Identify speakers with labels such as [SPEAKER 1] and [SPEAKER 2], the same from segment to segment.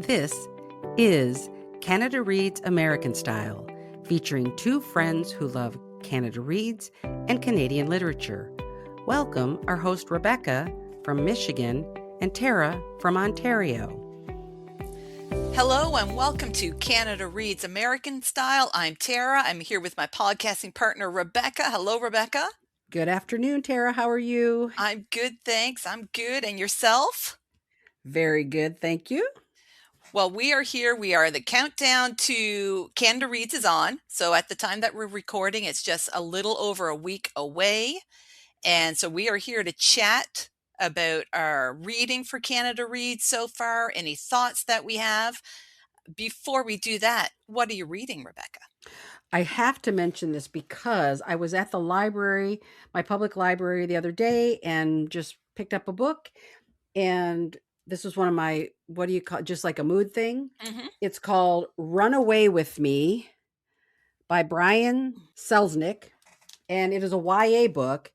[SPEAKER 1] This is Canada Reads American Style, featuring two friends who love Canada Reads and Canadian literature. Welcome our host Rebecca from Michigan and Tara from Ontario.
[SPEAKER 2] Hello and welcome to Canada Reads American Style. I'm Tara. I'm here with my podcasting partner, Rebecca. Hello, Rebecca.
[SPEAKER 1] Good afternoon, Tara. How are you?
[SPEAKER 2] I'm good, thanks. I'm good. And yourself?
[SPEAKER 1] Very good, thank you.
[SPEAKER 2] Well, we are here. We are the countdown to Canada Reads is on. So at the time that we're recording, it's just a little over a week away. And so we are here to chat about our reading for Canada Reads so far, any thoughts that we have. Before we do that, what are you reading, Rebecca?
[SPEAKER 1] I have to mention this because I was at the library, my public library the other day, and just picked up a book. And this was one of my, what do you call it? Just like a mood thing.
[SPEAKER 2] Mm-hmm.
[SPEAKER 1] It's called Run Away With Me by Brian Selznick. And it is a YA book,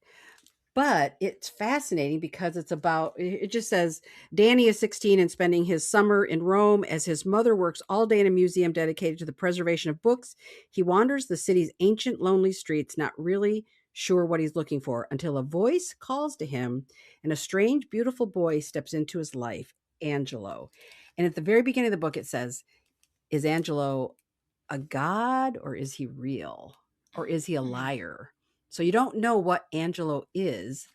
[SPEAKER 1] but it's fascinating because it's about, it just says, Danny is 16 and spending his summer in Rome as his mother works all day in a museum dedicated to the preservation of books. He wanders the city's ancient, lonely streets, not really sure what he's looking for, until a voice calls to him and a strange, beautiful boy steps into his life, Angelo. And at the very beginning of the book, it says, is Angelo a god or is he real? Or is he a liar? So you don't know what Angelo is.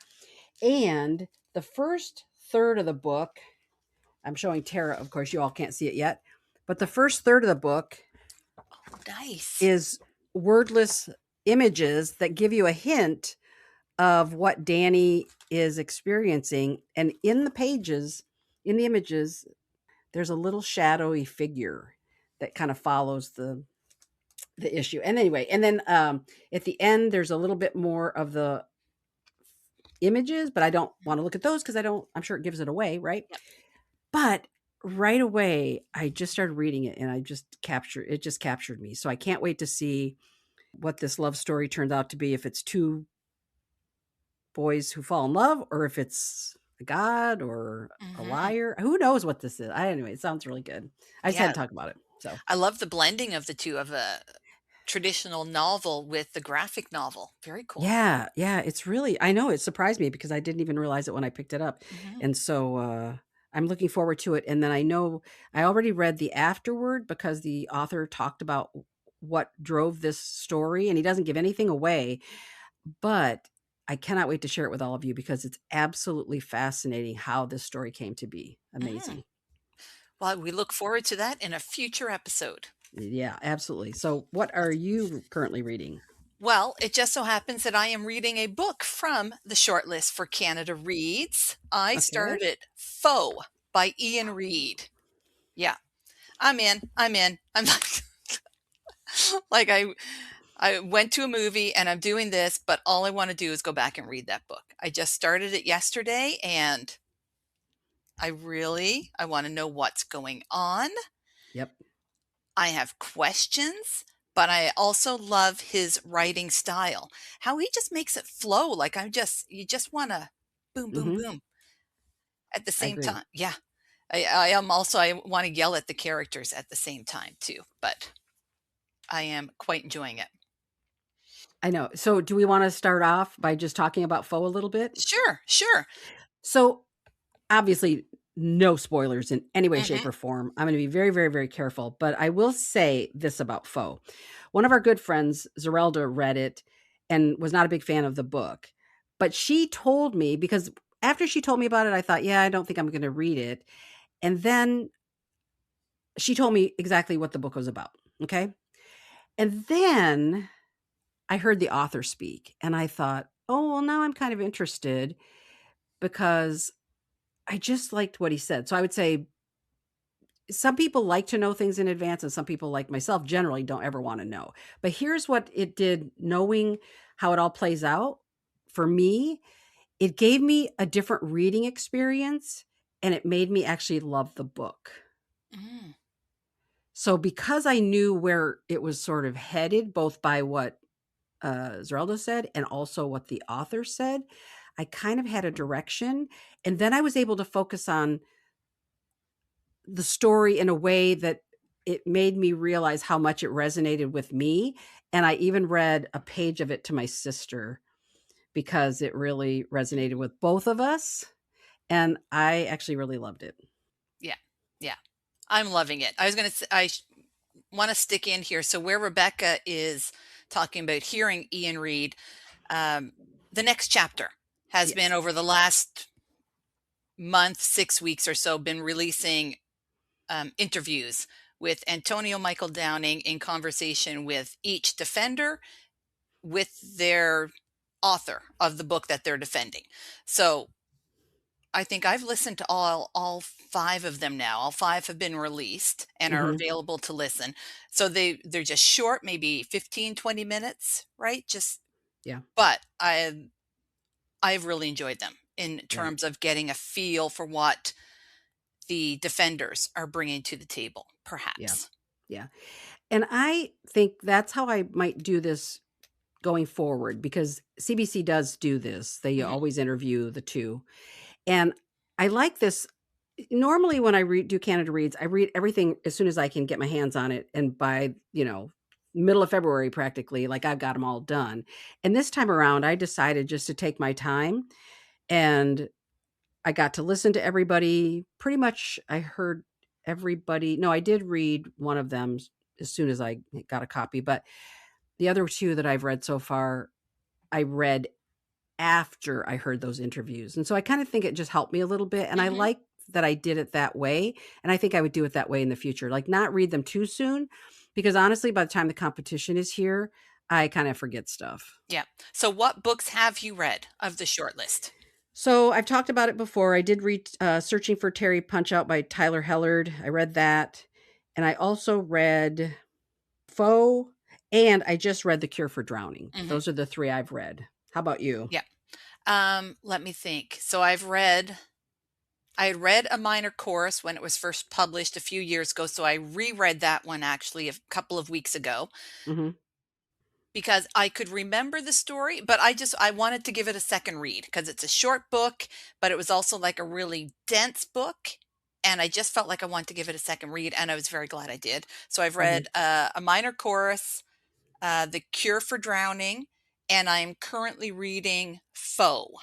[SPEAKER 1] And the first third of the book, I'm showing Tara, of course, you all can't see it yet, but the first third of the book is wordless images that give you a hint of what Danny is experiencing. And in the pages, in the images, there's a little shadowy figure that kind of follows the issue. And anyway, and then at the end, there's a little bit more of the images, but I don't want to look at those because I'm sure it gives it away, right?
[SPEAKER 2] Yep.
[SPEAKER 1] But right away, I just started reading it and it just captured me. So I can't wait to see what this love story turns out to be, if it's two boys who fall in love or if it's a god or a liar. Who knows what this is? Anyway, it sounds really good. I just had to talk about it. So
[SPEAKER 2] I love the blending of the two, of a traditional novel with the graphic novel. Very cool.
[SPEAKER 1] Yeah. It's really, I know, it surprised me because I didn't even realize it when I picked it up. And so I'm looking forward to it. And then I know I already read the afterword because the author talked about what drove this story, and he doesn't give anything away, but I cannot wait to share it with all of you because it's absolutely fascinating how this story came to be. Amazing.
[SPEAKER 2] Well, we look forward to that in a future episode.
[SPEAKER 1] Yeah, absolutely. So what are you currently reading?
[SPEAKER 2] Well, it just so happens that I am reading a book from the shortlist for Canada Reads. I started Foe by Ian Reid. Yeah, I'm in. I'm like I went to a movie and I'm doing this, but all I want to do is go back and read that book. I just started it yesterday and I want to know what's going on.
[SPEAKER 1] Yep.
[SPEAKER 2] I have questions, but I also love his writing style. How he just makes it flow. Like you just want to boom, boom, boom at the same time. Yeah. I want to yell at the characters at the same time too, but I am quite enjoying it.
[SPEAKER 1] I know. So do we want to start off by just talking about Foe a little bit?
[SPEAKER 2] Sure.
[SPEAKER 1] So obviously no spoilers in any way, shape, or form. I'm going to be very, very, very careful, but I will say this about Foe. One of our good friends, Zerelda, read it and was not a big fan of the book, but she told me, because after she told me about it, I thought, I don't think I'm going to read it. And then she told me exactly what the book was about. Okay. And then I heard the author speak and I thought, oh, well, now I'm kind of interested because I just liked what he said. So I would say some people like to know things in advance and some people, like myself, generally don't ever want to know. But here's what it did, knowing how it all plays out for me. It gave me a different reading experience and it made me actually love the book. So because I knew where it was sort of headed, both by what Zerelda said and also what the author said, I kind of had a direction. And then I was able to focus on the story in a way that it made me realize how much it resonated with me, and I even read a page of it to my sister because it really resonated with both of us, and I actually really loved it.
[SPEAKER 2] Yeah. Yeah. I'm loving it. I was going to want to stick in here. So where Rebecca is talking about hearing Ian read, um, the next chapter has been
[SPEAKER 1] Yes.
[SPEAKER 2] over the last month, 6 weeks or so, been releasing interviews with Antonio Michael Downing in conversation with each defender with their author of the book that they're defending. So I think I've listened to all 5 of them now. All 5 have been released and are
[SPEAKER 1] Mhm.
[SPEAKER 2] available to listen. So they're just short, maybe 15, 20 minutes, right? Just
[SPEAKER 1] Yeah.
[SPEAKER 2] but I've really enjoyed them in
[SPEAKER 1] Yeah.
[SPEAKER 2] terms of getting a feel for what the defenders are bringing to the table,
[SPEAKER 1] Yeah.
[SPEAKER 2] perhaps.
[SPEAKER 1] Yeah. And I think that's how I might do this going forward because CBC does do this. They
[SPEAKER 2] Mhm,
[SPEAKER 1] always interview the 2. And I like this. Normally, when I do Canada Reads, I read everything as soon as I can get my hands on it. And by, middle of February, practically, like I've got them all done. And this time around, I decided just to take my time and I got to listen to everybody. Pretty much, I heard everybody. No, I did read one of them as soon as I got a copy, but the other 2 that I've read so far, I read after I heard those interviews, and so I kinda think it just helped me a little bit, and I
[SPEAKER 2] mhm.
[SPEAKER 1] like that I did it that way, and I think I would do it that way in the future, like, not read them too soon, because honestly, by the time the competition is here, I kinda forget stuff.
[SPEAKER 2] Yeah. So what books have you read of the short list?
[SPEAKER 1] So, I've talked about it before, I did read, Searching for Terry Punchout by Tyler Hellard, I read that, and I also read Foe, and I just read The Cure for Drowning.
[SPEAKER 2] Mhm.
[SPEAKER 1] Those are the 3 I've read. How about you?
[SPEAKER 2] Yeah. Let me think. So I had read A Minor Chorus when it was first published a few years ago, so I reread that one actually a couple of weeks ago
[SPEAKER 1] Mhm,
[SPEAKER 2] because I could remember the story, but I wanted to give it a second read because it's a short book, but it was also like a really dense book, and I just felt like I wanted to give it a second read, and I was very glad I did. So I've
[SPEAKER 1] mhm,
[SPEAKER 2] read A Minor Chorus, The Cure for Drowning, and I'm currently reading Foe.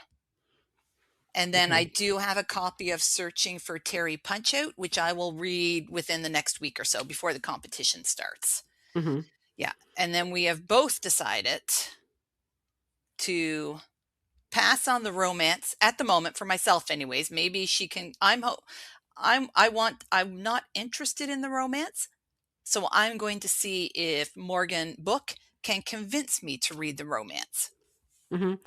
[SPEAKER 2] And then I
[SPEAKER 1] okay,
[SPEAKER 2] do have a copy of Searching for Terry Punchout, which I will read within the next week or so before the competition starts.
[SPEAKER 1] mhm,
[SPEAKER 2] Yeah. And then we have both decided to pass on the romance at the moment for myself anyways. Maybe she can I'm not interested in the romance, so I'm going to see if Morgan Book can convince me to read the romance.
[SPEAKER 1] mhm.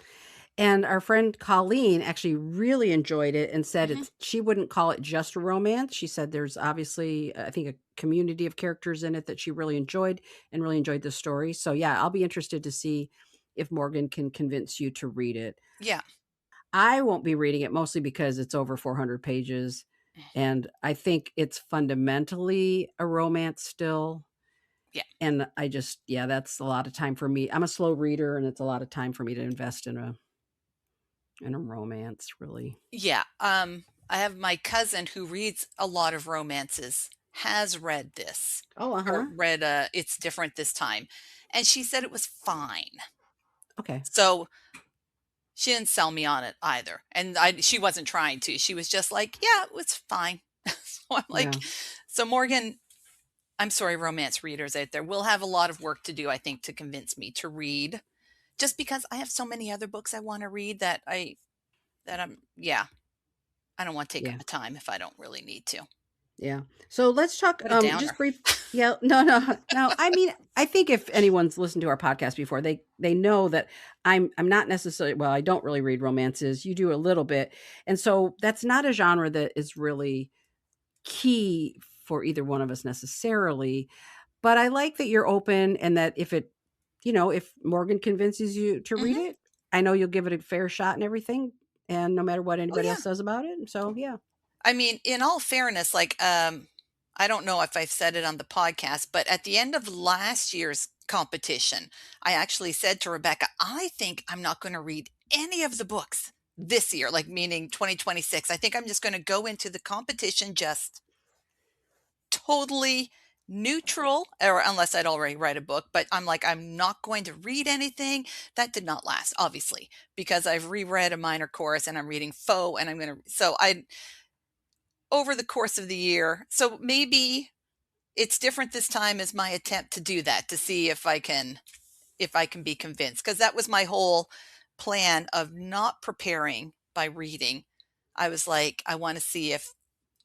[SPEAKER 1] And our friend Colleen actually really enjoyed it and said
[SPEAKER 2] Mhm.
[SPEAKER 1] it's she wouldn't call it just a romance. She said there's obviously, I think, a community of characters in it that she really enjoyed and really enjoyed the story. So yeah, I'll be interested to see if Morgan can convince you to read it.
[SPEAKER 2] Yeah.
[SPEAKER 1] I won't be reading it mostly because it's over 400 pages and I think it's fundamentally a romance still.
[SPEAKER 2] Yeah.
[SPEAKER 1] And I just yeah, that's a lot of time for me. I'm a slow reader and it's a lot of time for me to invest in a romance, really.
[SPEAKER 2] Yeah, I have my cousin who reads a lot of romances, has read this
[SPEAKER 1] Oh,
[SPEAKER 2] or
[SPEAKER 1] uh-huh.
[SPEAKER 2] read, It's Different This Time, and she said it was fine.
[SPEAKER 1] Okay.
[SPEAKER 2] So, she didn't sell me on it either, and she wasn't trying to, she was just like, "Yeah, it was fine." So I'm like
[SPEAKER 1] Yeah.
[SPEAKER 2] so Morgan, I'm sorry, romance readers out there, will have a lot of work to do, I think, to convince me to read, just because I have so many other books I wanna read that I'm yeah, I don't wanna take up
[SPEAKER 1] Yeah.
[SPEAKER 2] my time if I don't really need to.
[SPEAKER 1] Yeah. So let's talk
[SPEAKER 2] What a
[SPEAKER 1] just
[SPEAKER 2] downer.
[SPEAKER 1] brief yeah, no, no, no. I mean, I think if anyone's listened to our podcast before, they know that I'm not necessarily well, I don't really read romances. You do a little bit. And so that's not a genre that is really key for either one of us necessarily. But I like that you're open and that if Morgan convinces you to read
[SPEAKER 2] Mhm.
[SPEAKER 1] it, I know you'll give it a fair shot and everything. And no matter what
[SPEAKER 2] Oh,
[SPEAKER 1] anybody
[SPEAKER 2] yeah.
[SPEAKER 1] else says about it. So yeah.
[SPEAKER 2] I mean, in all fairness, like, I don't know if I've said it on the podcast, but at the end of last year's competition, I actually said to Rebecca, "I think I'm not gonna read any of the books this year," like, meaning 2026. I think I'm just gonna go into the competition just totally neutral, or unless I'd already read a book, but I'm like, I'm not going to read anything. That did not last, obviously, because I've reread A Minor Chorus and I'm reading Foe, and so I, over the course of the year, so maybe it's different this time as my attempt to do that, to see if I can be convinced, because that was my whole plan of not preparing by reading. I was like, I want to see if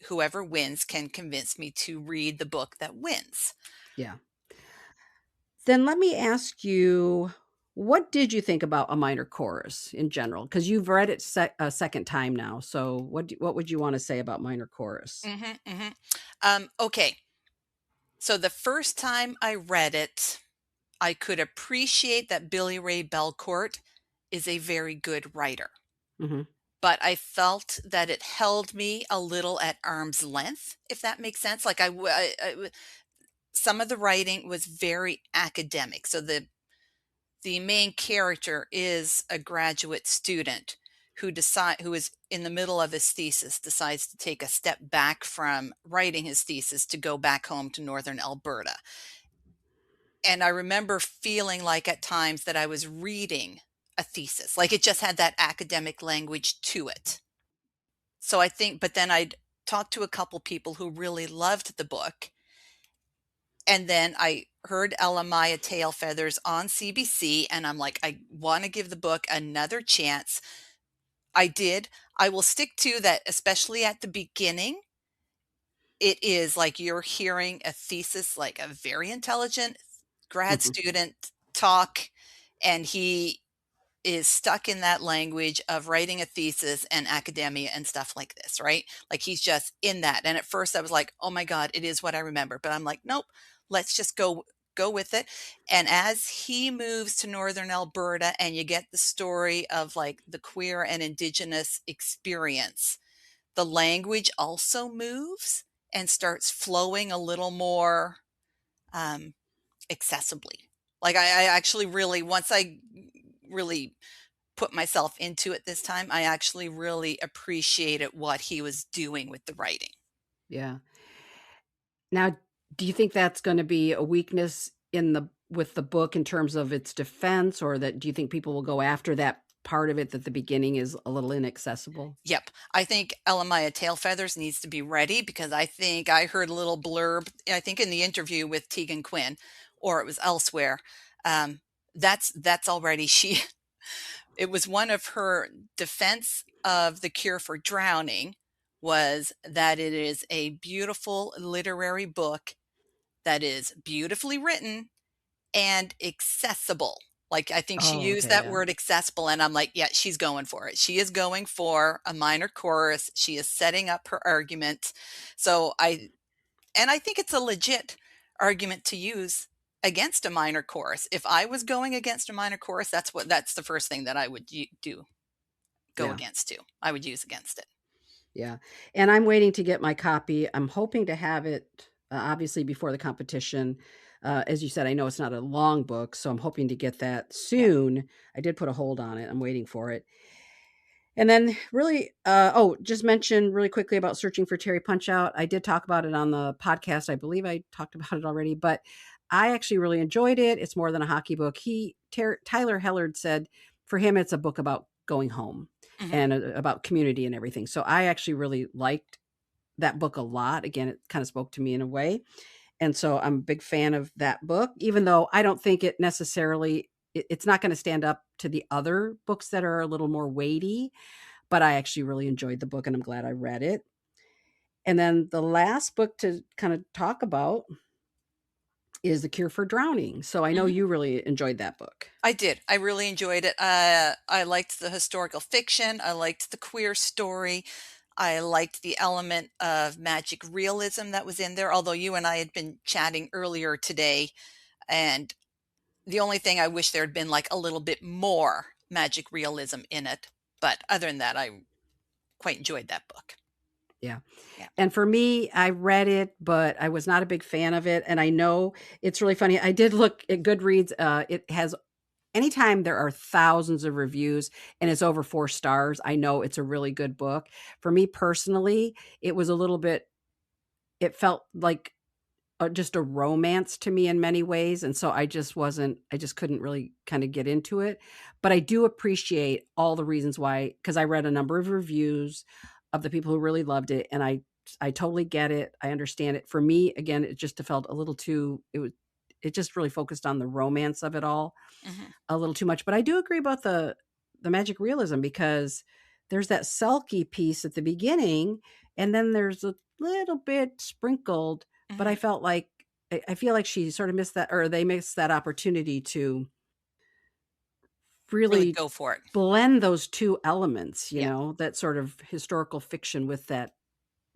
[SPEAKER 2] whoever wins can convince me to read the book that wins.
[SPEAKER 1] Yeah. Then let me ask you, what did you think about A Minor Chorus in general? Because you've read it a second time now. So what would you want to say about Minor Chorus?
[SPEAKER 2] Okay. So the first time I read it, I could appreciate that Billy Ray Belcourt is a very good writer.
[SPEAKER 1] Mm-hmm.
[SPEAKER 2] But I felt that it held me a little at arm's length, if that makes sense. Like some of the writing was very academic. So the main character is a graduate student who is in the middle of his thesis, decides to take a step back from writing his thesis to go back home to northern Alberta. And I remember feeling like at times that I was reading a thesis, like it just had that academic language to it. So I think, but then I'd talked to a couple people who really loved the book. And then I heard Ella Maya Tailfeathers on CBC, and I'm like, I want to give the book another chance. I did. I will stick to that, especially at the beginning. It is like you're hearing a thesis, like a very intelligent grad student talk, and he is stuck in that language of writing a thesis and academia and stuff like this, right? Like he's just in that. And at first I was like, oh my God, it is what I remember. But I'm like, nope, let's just go with it. And as he moves to northern Alberta and you get the story of like the queer and indigenous experience, the language also moves and starts flowing a little more accessibly. Like I actually really, once I really put myself into it this time, I actually really appreciated what he was doing with the writing.
[SPEAKER 1] Yeah. Now, do you think that's going to be a weakness with the book in terms of its defense, or that do you think people will go after that part of it, that the beginning is a little inaccessible?
[SPEAKER 2] Yep. I think Elamaya Tailfeathers needs to be ready, because I think I heard a little blurb, I think in the interview with Tegan Quinn, or it was elsewhere. That's already it was one of her defense of The Cure for Drowning, was that it is a beautiful literary book that is beautifully written and accessible. Like, I think she
[SPEAKER 1] Oh,
[SPEAKER 2] used
[SPEAKER 1] okay,
[SPEAKER 2] that
[SPEAKER 1] yeah.
[SPEAKER 2] word accessible, and I'm like, yeah, she's going for it. She is going for a minor chorus. She is setting up her argument. So I think it's a legit argument to use against a minor chorus. If I was going against a minor chorus, that's the first thing that I would go
[SPEAKER 1] Yeah.
[SPEAKER 2] against too. I would use against it.
[SPEAKER 1] Yeah. And I'm waiting to get my copy. I'm hoping to have it obviously before the competition. As you said, I know it's not a long book, so I'm hoping to get that
[SPEAKER 2] Yeah.
[SPEAKER 1] soon. I did put a hold on it. I'm waiting for it. And then really, just mention really quickly about Searching for Terry Punchout. I did talk about it on the podcast. I believe I talked about it already, but I actually really enjoyed it. It's more than a hockey book. Tyler Hellard said for him, it's a book about going home
[SPEAKER 2] Hmm.
[SPEAKER 1] and about community and everything. So I actually really liked that book a lot. Again, it kind of spoke to me in a way. And so I'm a big fan of that book, even though I don't think it necessarily, it's not going to stand up to the other books that are a little more weighty, but I actually really enjoyed the book and I'm glad I read it. And then the last book to kind of talk about is The Cure for Drowning. So I know
[SPEAKER 2] Hmm.
[SPEAKER 1] you really enjoyed that book.
[SPEAKER 2] I did. I really enjoyed it. I liked the historical fiction. I liked the queer story. I liked the element of magic realism that was in there, although you and I had been chatting earlier today, and the only thing I wish there had been like a little bit more magic realism in it. But other than that, I quite enjoyed that book.
[SPEAKER 1] Yeah.
[SPEAKER 2] Yeah.
[SPEAKER 1] And for me, I read it, but I was not a big fan of it. And I know it's really funny. I did look at Goodreads. It has, anytime there are thousands of reviews and it's over 4 stars, I know it's a really good book. For me personally, it was a little bit, it felt like just a romance to me in many ways, and so I just couldn't really kinda get into it, but I do appreciate all the reasons why, because I read a number of reviews of the people who really loved it, and I totally get it, I understand it. For me, again, it just felt a little too it just really focused on the romance of it all
[SPEAKER 2] Mhm.
[SPEAKER 1] a little too much, but I do agree about the magic realism because there's that Selkie piece at the beginning, and then there's a little bit sprinkled, but I
[SPEAKER 2] Mhm.
[SPEAKER 1] felt like I feel like she sort of missed that, or they missed that opportunity to
[SPEAKER 2] Really
[SPEAKER 1] really
[SPEAKER 2] go for it.
[SPEAKER 1] blend those 2 elements,
[SPEAKER 2] Yeah.
[SPEAKER 1] that sort of historical fiction with that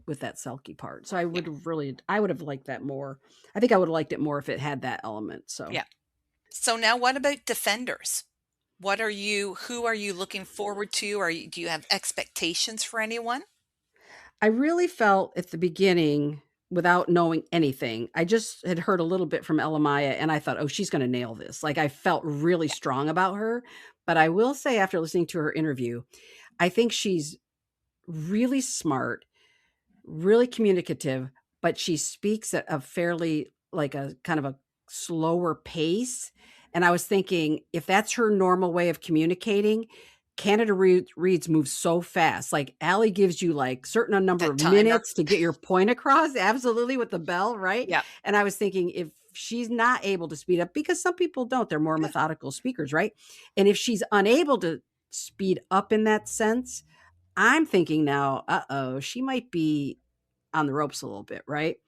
[SPEAKER 1] Selkie part. So
[SPEAKER 2] Yeah.
[SPEAKER 1] I would have liked that more. I think I would have liked it more if it had that element, so
[SPEAKER 2] Yeah. So now what about defenders? Who are you looking forward to? Do you have expectations for anyone?
[SPEAKER 1] I really felt at the beginning, without knowing anything, I just had heard a little bit from Elamaya, and I thought, "Oh, she's gonna nail this." Like, I felt really
[SPEAKER 2] Yeah.
[SPEAKER 1] strong about her, but I will say after listening to her interview, I think she's really smart, really communicative, but she speaks at a fairly like a kind of a slower pace, and I was thinking, if that's her normal way of communicating, Reads moves so fast, like, Allie gives you, like, certain a number
[SPEAKER 2] That
[SPEAKER 1] of
[SPEAKER 2] timer.
[SPEAKER 1] minutes to get your point across, absolutely, with the bell, right?
[SPEAKER 2] Yeah.
[SPEAKER 1] And I was thinking, if she's not able to speed up, because some people don't, they're more
[SPEAKER 2] Yeah.
[SPEAKER 1] methodical speakers, right? And if she's unable to speed up in that sense, I'm thinking now, "Uh-oh, she might be on the ropes a little bit," right?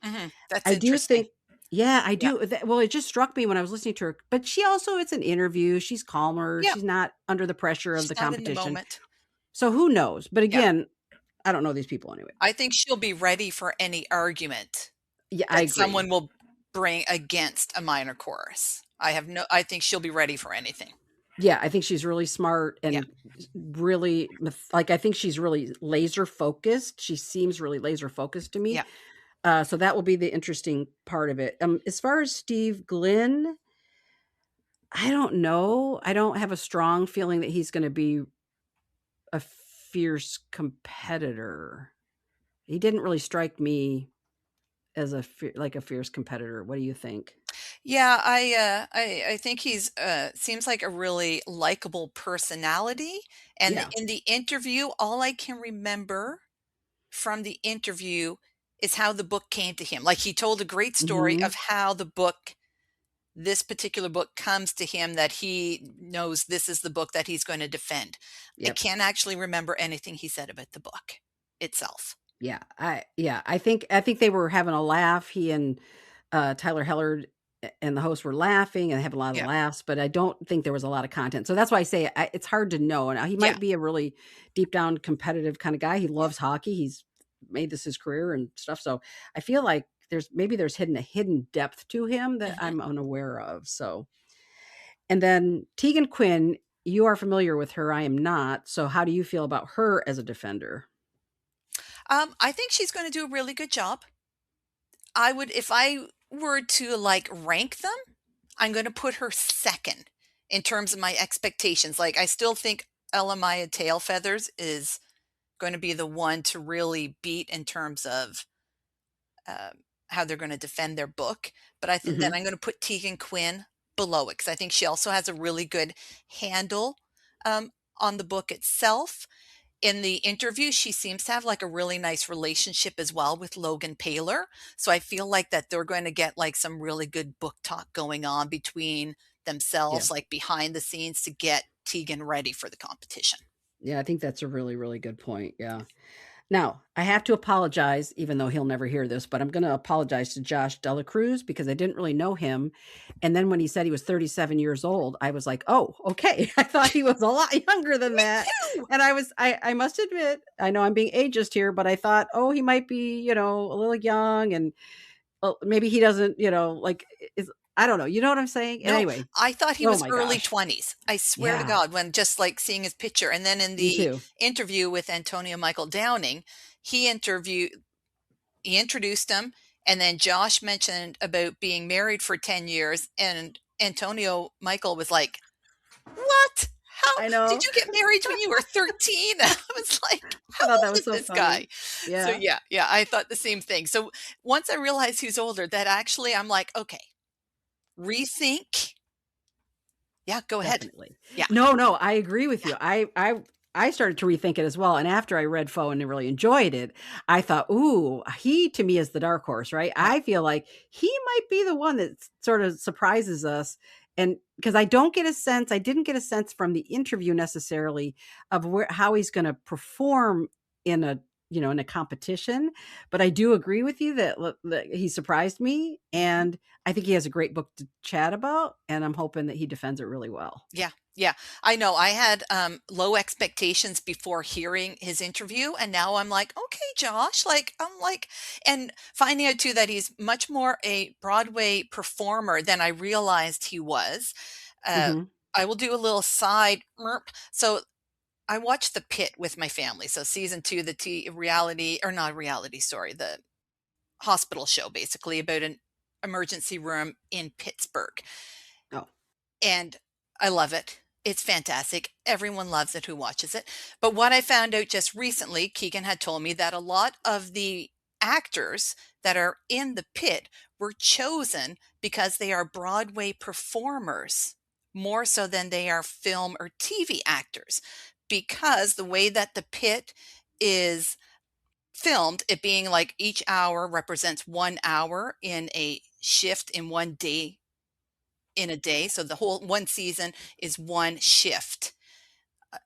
[SPEAKER 2] That's
[SPEAKER 1] I do
[SPEAKER 2] interesting.
[SPEAKER 1] think yeah, I
[SPEAKER 2] Yeah.
[SPEAKER 1] do well, it just struck me when I was listening to her, but she also it's an interview, she's calmer,
[SPEAKER 2] Yeah.
[SPEAKER 1] she's not under the pressure of
[SPEAKER 2] She's
[SPEAKER 1] the
[SPEAKER 2] not in the
[SPEAKER 1] competition.
[SPEAKER 2] moment.
[SPEAKER 1] So who knows? But
[SPEAKER 2] Yeah.
[SPEAKER 1] again, I don't know these people anyway.
[SPEAKER 2] I think she'll be ready for any argument
[SPEAKER 1] Yeah, I
[SPEAKER 2] that
[SPEAKER 1] agree.
[SPEAKER 2] someone will bring against a minor chorus. I think she'll be ready for anything.
[SPEAKER 1] Yeah, I think she's really smart
[SPEAKER 2] Yeah.
[SPEAKER 1] and really like, I think she's really laser focused. She seems really laser focused to me.
[SPEAKER 2] Yeah.
[SPEAKER 1] So that will be the interesting part of it. As far as Steve Glynn, I don't know. I don't have a strong feeling that he's gonna be a fierce competitor. He didn't really strike me as like a fierce competitor. What do you think?
[SPEAKER 2] Yeah, I think he's seems like a really likable personality. And
[SPEAKER 1] Yeah.
[SPEAKER 2] in the interview, all I can remember from the interview is how the book came to him. Like he told a great story of
[SPEAKER 1] Mhm.
[SPEAKER 2] how this particular book comes to him, that he knows this is the book that he's going to defend. I
[SPEAKER 1] Yep.
[SPEAKER 2] can't actually remember anything he said about the book itself.
[SPEAKER 1] I think they were having a laugh. He and Tyler Hellard and the host were laughing and having a lot of
[SPEAKER 2] Yeah.
[SPEAKER 1] laughs, but I don't think there was a lot of content. So that's why I say it's hard to know. And he
[SPEAKER 2] Yeah.
[SPEAKER 1] might be a really deep down competitive kind of guy. He
[SPEAKER 2] Yeah.
[SPEAKER 1] loves hockey. He's made this his career and stuff. So I feel like there's a hidden depth to him that
[SPEAKER 2] Mhm.
[SPEAKER 1] I'm unaware of. So and then Tegan Quinn, you are familiar with her. I am not. So how do you feel about her as a defender?
[SPEAKER 2] I think she's going to do a really good job. If I were to like rank them, I'm going to put her second in terms of my expectations. Like, I still think Elamaya Tail Feathers is going to be the one to really beat in terms of um, how they're going to defend their book. But I think then
[SPEAKER 1] Mhm.
[SPEAKER 2] I'm going to put Tegan Quinn below it because I think she also has a really good handle um, on the book itself. In the interview, she seems to have like a really nice relationship as well with Logan Paler. So I feel like that they're going to get like some really good book talk going on between
[SPEAKER 1] Yeah.
[SPEAKER 2] themselves, like behind the scenes, to get Tegan ready for the competition.
[SPEAKER 1] Yeah, I think that's a really, really good point. Yeah. Now, I have to apologize, even though he'll never hear this, but I'm going to apologize to Josh Delacruz because I didn't really know him. And then when he said he was 37 years old, I was like, oh, okay. I thought he was a lot younger than that.
[SPEAKER 2] Woo!
[SPEAKER 1] And I must admit, I know I'm being ageist here, but I thought, oh, he might be, a little young and maybe he doesn't, like, I don't know. You know what I'm saying? And
[SPEAKER 2] No,
[SPEAKER 1] anyway,
[SPEAKER 2] I thought he
[SPEAKER 1] oh
[SPEAKER 2] was
[SPEAKER 1] my
[SPEAKER 2] early
[SPEAKER 1] gosh.
[SPEAKER 2] 20s. I swear to
[SPEAKER 1] Yeah,
[SPEAKER 2] God, when just like seeing his picture. And then in
[SPEAKER 1] me
[SPEAKER 2] the
[SPEAKER 1] too.
[SPEAKER 2] interview with Antonio Michael Downing, he interviewed he introduced him, and then Josh mentioned about being married for 10 years, and Antonio Michael was like, "What? How
[SPEAKER 1] I
[SPEAKER 2] did
[SPEAKER 1] know.
[SPEAKER 2] you get married when you were 13? I was like,
[SPEAKER 1] I
[SPEAKER 2] how
[SPEAKER 1] thought that
[SPEAKER 2] old
[SPEAKER 1] was
[SPEAKER 2] is
[SPEAKER 1] so
[SPEAKER 2] this guy?
[SPEAKER 1] funny.
[SPEAKER 2] So
[SPEAKER 1] Yeah,
[SPEAKER 2] yeah, I thought the same thing. So once I realized he's older, that actually I'm like, okay, rethink. Yeah, go ahead.
[SPEAKER 1] definitely.
[SPEAKER 2] Yeah.
[SPEAKER 1] No, I agree with
[SPEAKER 2] Yeah.
[SPEAKER 1] you. I started to rethink it as well, and after I read Foe and really enjoyed it, I thought, "Ooh, he to me is the dark horse," right?
[SPEAKER 2] Yeah.
[SPEAKER 1] I feel like he might be the one that sort of surprises us, and because I didn't get a sense from the interview necessarily of where how he's gonna perform in a in a competition, but I do agree with you that he surprised me,
[SPEAKER 2] Mhm.
[SPEAKER 1] and I think he has a great book to chat about, and I'm hoping that he defends it really well.
[SPEAKER 2] Yeah, yeah. I know I had low expectations before hearing his interview, and now I'm like, okay, Josh, like I'm like, and finding out too that he's much more a Broadway performer than I realized he was. Uh,
[SPEAKER 1] Mhm.
[SPEAKER 2] I will do a little side. So I watched The Pit with my family. So season two, the reality or not reality, sorry, the hospital show basically about an emergency room in Pittsburgh.
[SPEAKER 1] Oh.
[SPEAKER 2] And I love it. It's fantastic. Everyone loves it who watches it. But what I found out just recently, Keegan had told me that a lot of the actors that are in the pit were chosen because they are Broadway performers more so than they are film or TV actors. Because the way that the pit is filmed, it being like each hour represents 1 hour in a shift in one day in a day. So the whole one season is one shift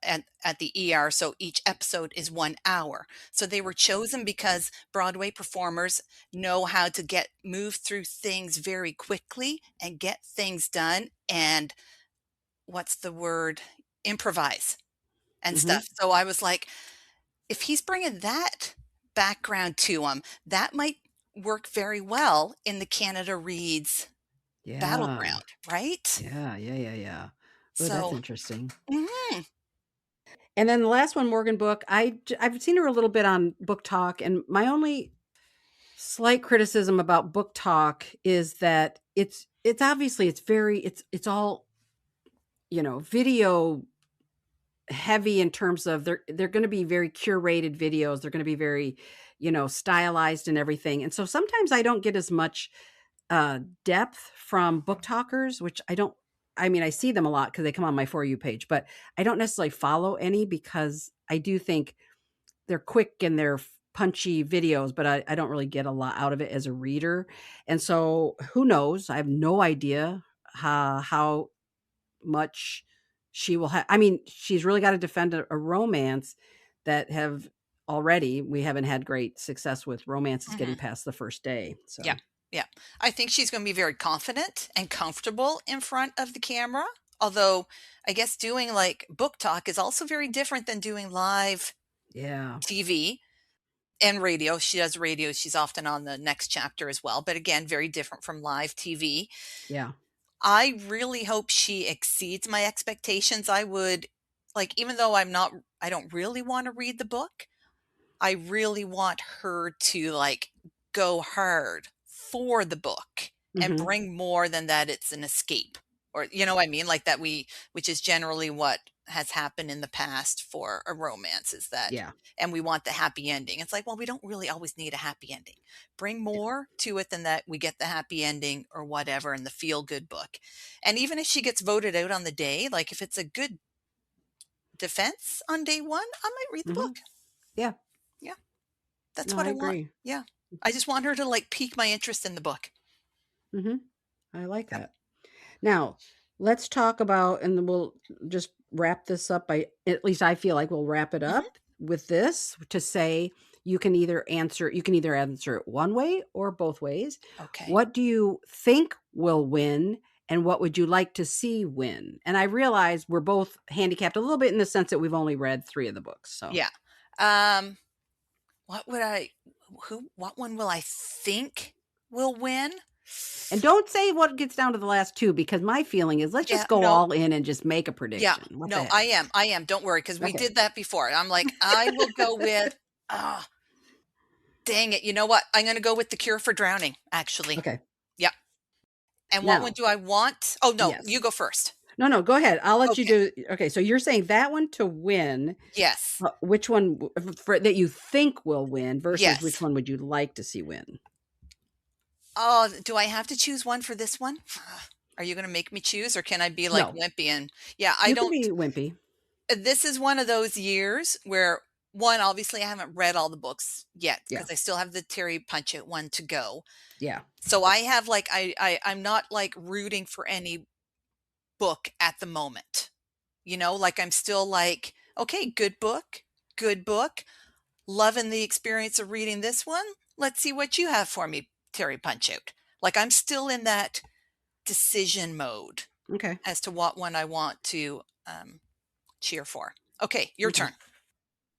[SPEAKER 2] at the ER. So each episode is 1 hour. So they were chosen because Broadway performers know how to move through things very quickly and get things done. And what's the word? Improvise and
[SPEAKER 1] Mhm.
[SPEAKER 2] stuff. So I was like, if he's bringing that background to him, that might work very well in the Canada Reads
[SPEAKER 1] Yeah.
[SPEAKER 2] battleground, right?
[SPEAKER 1] Yeah. Oh, that's
[SPEAKER 2] So,
[SPEAKER 1] interesting.
[SPEAKER 2] mhm.
[SPEAKER 1] And then the last one, Morgan book, I've seen her a little bit on Book Talk, and my only slight criticism about Book Talk is that it's obviously it's very it's all, video heavy in terms of they're going to be very curated videos. They're going to be very, stylized and everything. And so sometimes I don't get as much depth from book talkers, which I mean, I see them a lot because they come on my For You page, but I don't necessarily follow any because I do think they're quick and they're punchy videos, but I don't really get a lot out of it as a reader. And so who knows? I have no idea how much she will have. I mean, she's really got to defend a romance that have already we haven't had great success with romances getting
[SPEAKER 2] Mhm.
[SPEAKER 1] past the first day.
[SPEAKER 2] Yeah.
[SPEAKER 1] So
[SPEAKER 2] Yeah. I think she's going to be very confident and comfortable in front of the camera. Although I guess doing like book talk is also very different than doing live
[SPEAKER 1] yeah.
[SPEAKER 2] TV and radio. She does radio. She's often on the next chapter as well. But again, very different from live TV.
[SPEAKER 1] Yeah.
[SPEAKER 2] I really hope she exceeds my expectations. I would like, even though I don't really want to read the book, I really want her to like go hard for the book and
[SPEAKER 1] Mhm.
[SPEAKER 2] bring more than that it's an escape. Or you know what I mean? Like that which is generally what has happened in the past for a romance is that
[SPEAKER 1] Yeah.
[SPEAKER 2] and we want the happy ending. It's like, well, we don't really always need a happy ending. Bring
[SPEAKER 1] Yeah.
[SPEAKER 2] more to it than that we get the happy ending or whatever in the feel good book. And even if she gets voted out on the day, like if it's a good defense on day one, I might read the
[SPEAKER 1] Mhm.
[SPEAKER 2] book.
[SPEAKER 1] Yeah.
[SPEAKER 2] Yeah. That's
[SPEAKER 1] No,
[SPEAKER 2] what
[SPEAKER 1] I
[SPEAKER 2] I want.
[SPEAKER 1] agree.
[SPEAKER 2] Yeah. I just want her to, like, pique my interest in the book.
[SPEAKER 1] Mhm. I like
[SPEAKER 2] Yep.
[SPEAKER 1] that. Now, let's talk about and then we'll just wrap this up by at least I feel like we'll wrap it
[SPEAKER 2] Mhm.
[SPEAKER 1] up with this to say you can either answer it one way or both ways.
[SPEAKER 2] Okay.
[SPEAKER 1] What do you think will win and what would you like to see win? And I realize we're both handicapped a little bit in the sense that we've only read 3 of the books. So,
[SPEAKER 2] Yeah. Um, what would I what one will I think will win?
[SPEAKER 1] and don't say what gets down to the last 2 because my feeling is let's
[SPEAKER 2] Yeah,
[SPEAKER 1] just go
[SPEAKER 2] no.
[SPEAKER 1] all in and just make a
[SPEAKER 2] Yeah.
[SPEAKER 1] prediction. What the
[SPEAKER 2] No,
[SPEAKER 1] heck?
[SPEAKER 2] I am, don't worry, because we
[SPEAKER 1] Okay.
[SPEAKER 2] did that before. I'm like, I will go with ah, dang it, you know what? I'm gonna go with The Cure for Drowning, actually.
[SPEAKER 1] Okay.
[SPEAKER 2] Yep. And what one
[SPEAKER 1] Now,
[SPEAKER 2] do I want? Oh, no, you
[SPEAKER 1] yes.
[SPEAKER 2] go first.
[SPEAKER 1] No, go ahead. I'll let you
[SPEAKER 2] Okay.
[SPEAKER 1] do. Okay, so you're saying that one to win.
[SPEAKER 2] Yes.
[SPEAKER 1] Which one that you think will win versus which
[SPEAKER 2] Yes.
[SPEAKER 1] one would you like to see win?
[SPEAKER 2] Oh, do I have to choose one for this one? Are you gonna make me choose, or can I be like
[SPEAKER 1] No,
[SPEAKER 2] wimpy and yeah, I
[SPEAKER 1] you can
[SPEAKER 2] don't
[SPEAKER 1] be wimpy.
[SPEAKER 2] this is one of those years where one, obviously I haven't read all the books yet
[SPEAKER 1] Yeah,
[SPEAKER 2] because I still have the Terry Punchout one to go.
[SPEAKER 1] yeah.
[SPEAKER 2] So I have like I'm not like rooting for any book at the moment. Like I'm still like, okay, good book, loving the experience of reading this one. Let's see what you have for me, Terry Punchout. Like I'm still in that decision mode
[SPEAKER 1] Okay,
[SPEAKER 2] as to what one I want to cheer for. Okay, your
[SPEAKER 1] okay.
[SPEAKER 2] turn.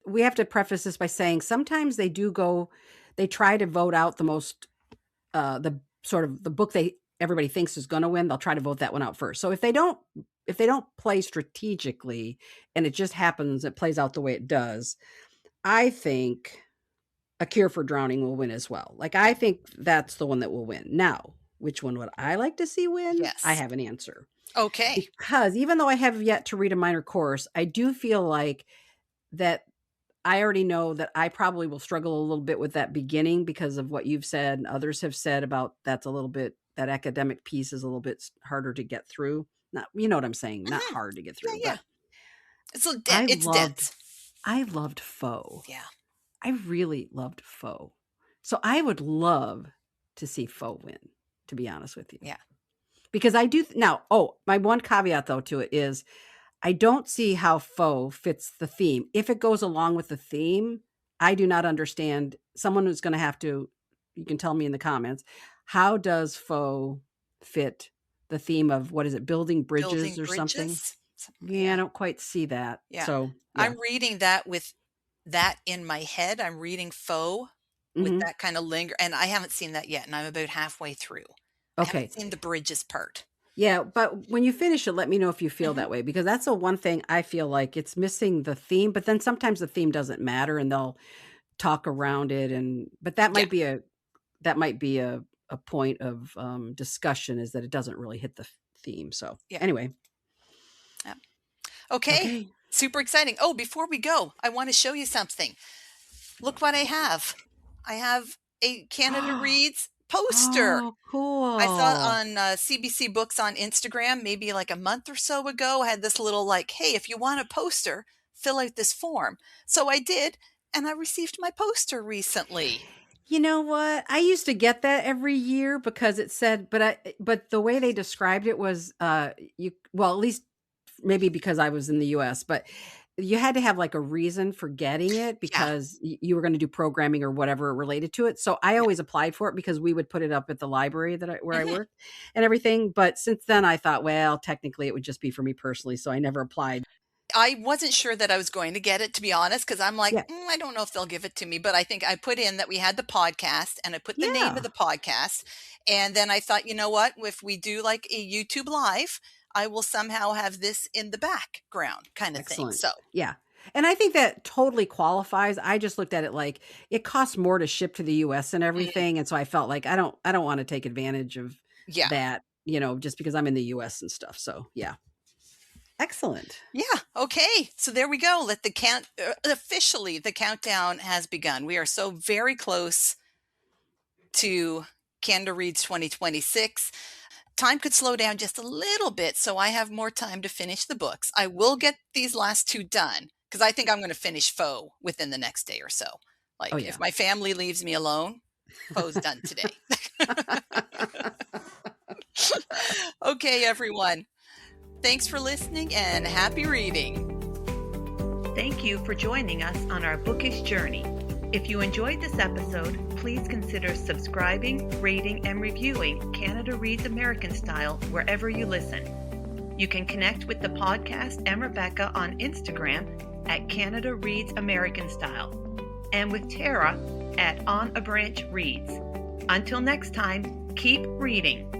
[SPEAKER 1] We have to preface this by saying sometimes they try to vote out the most, the sort of the book everybody thinks is going to win. They'll try to vote that one out first. So if they don't play strategically and it just happens, it plays out the way it does. I think A Cure for Drowning will win as well. Like,
[SPEAKER 2] Yeah.
[SPEAKER 1] I think that's the one that will win. Now, which one would I like to see win? I
[SPEAKER 2] Yes.
[SPEAKER 1] have an answer.
[SPEAKER 2] Okay.
[SPEAKER 1] Because even though I have yet to read A Minor Course, I do feel like that I already know that I probably will struggle a little bit with that beginning because of what you've said and others have said about that academic piece is a little bit harder to get through. Not, you know what I'm saying? Not
[SPEAKER 2] Mhm.
[SPEAKER 1] hard to get
[SPEAKER 2] Yeah,
[SPEAKER 1] through,
[SPEAKER 2] yeah.
[SPEAKER 1] but
[SPEAKER 2] It's
[SPEAKER 1] I
[SPEAKER 2] it's
[SPEAKER 1] loved
[SPEAKER 2] dense.
[SPEAKER 1] I loved Foe.
[SPEAKER 2] Yeah.
[SPEAKER 1] I really loved Foe. So I would love to see Foe win, to be honest with you.
[SPEAKER 2] Yeah.
[SPEAKER 1] Because I do now, my one caveat though to it is I don't see how Foe fits the theme. If it goes along with the theme, I do not understand. Someone who's going to have to, you can tell me in the comments, how does Foe fit the theme of what is it, building bridges
[SPEAKER 2] Building
[SPEAKER 1] or something?
[SPEAKER 2] bridges.
[SPEAKER 1] Yeah, I
[SPEAKER 2] Yeah.
[SPEAKER 1] don't quite see that.
[SPEAKER 2] Yeah.
[SPEAKER 1] So, yeah.
[SPEAKER 2] I'm reading that with that in my head. I'm reading Foe with
[SPEAKER 1] Hmm.
[SPEAKER 2] that kind of linger, and I haven't seen that yet, and I'm about halfway through. I haven't
[SPEAKER 1] Okay.
[SPEAKER 2] seen the bridges part.
[SPEAKER 1] Yeah, but when you finish it, let me know if you feel
[SPEAKER 2] Mhm.
[SPEAKER 1] that way because that's the one thing I feel like it's missing the theme, but then sometimes the theme doesn't matter and they'll talk around it but
[SPEAKER 2] Yeah.
[SPEAKER 1] that might be a point of discussion is that it doesn't really hit the theme. So,
[SPEAKER 2] Yeah.
[SPEAKER 1] anyway,
[SPEAKER 2] Yeah. Okay.
[SPEAKER 1] okay.
[SPEAKER 2] Super exciting. Oh, before we go, I want to show you something. Look what I have. I have a Canada Reads poster.
[SPEAKER 1] Oh,
[SPEAKER 2] I saw it
[SPEAKER 1] cool.
[SPEAKER 2] on CBC Books on Instagram maybe like a month or so ago. I had this little like, hey, if you want a poster, fill out this form. So I did, and I received my poster recently.
[SPEAKER 1] You know what? I used to get that every year because it said, but the way they described it was, well, at least maybe because I was in the US, but you had to have like a reason for getting it
[SPEAKER 2] Yeah.
[SPEAKER 1] because you were going to do programming or whatever related to it. So I
[SPEAKER 2] Yeah.
[SPEAKER 1] always applied for it because we would put it up at the library where I
[SPEAKER 2] Mhm.
[SPEAKER 1] worked and everything. But since then I thought, well, technically it would just be for me personally. So I never applied.
[SPEAKER 2] I wasn't sure that I was going to get it, to be honest, because I'm like,
[SPEAKER 1] Yeah.
[SPEAKER 2] I don't know if they'll give it to me. But I think I put in that we had the podcast and I put the name of
[SPEAKER 1] Yeah.
[SPEAKER 2] the podcast. And then I thought, you know what? If we do like a YouTube live, I will somehow have this in the background kind of thing.
[SPEAKER 1] Excellent.
[SPEAKER 2] So,
[SPEAKER 1] Yeah. And I think that totally qualifies. I just looked at it like it costs more to ship to the US and
[SPEAKER 2] mm,
[SPEAKER 1] everything. And so I felt like I don't want to take advantage of
[SPEAKER 2] yeah.
[SPEAKER 1] that, just because I'm in the US and stuff. So yeah. Excellent.
[SPEAKER 2] Yeah. Okay. So there we go. Let the officially the countdown has begun. We are so very close to Canada Reads 2026. Time could slow down just a little bit, so I have more time to finish the books. I will get these last two done because I think I'm going to finish Foe within the next day or so.
[SPEAKER 1] Oh
[SPEAKER 2] Like
[SPEAKER 1] yeah.
[SPEAKER 2] if my family leaves me alone, Foe's done today. Okay, everyone. Thanks for listening and happy reading.
[SPEAKER 3] Thank you for joining us on our bookish journey. If you enjoyed this episode, please consider subscribing, rating, and reviewing Canada Reads American Style wherever you listen. You can connect with the podcast and Rebecca on Instagram at Canada Reads American Style and with Tara at On a Branch Reads. Until next time, keep reading.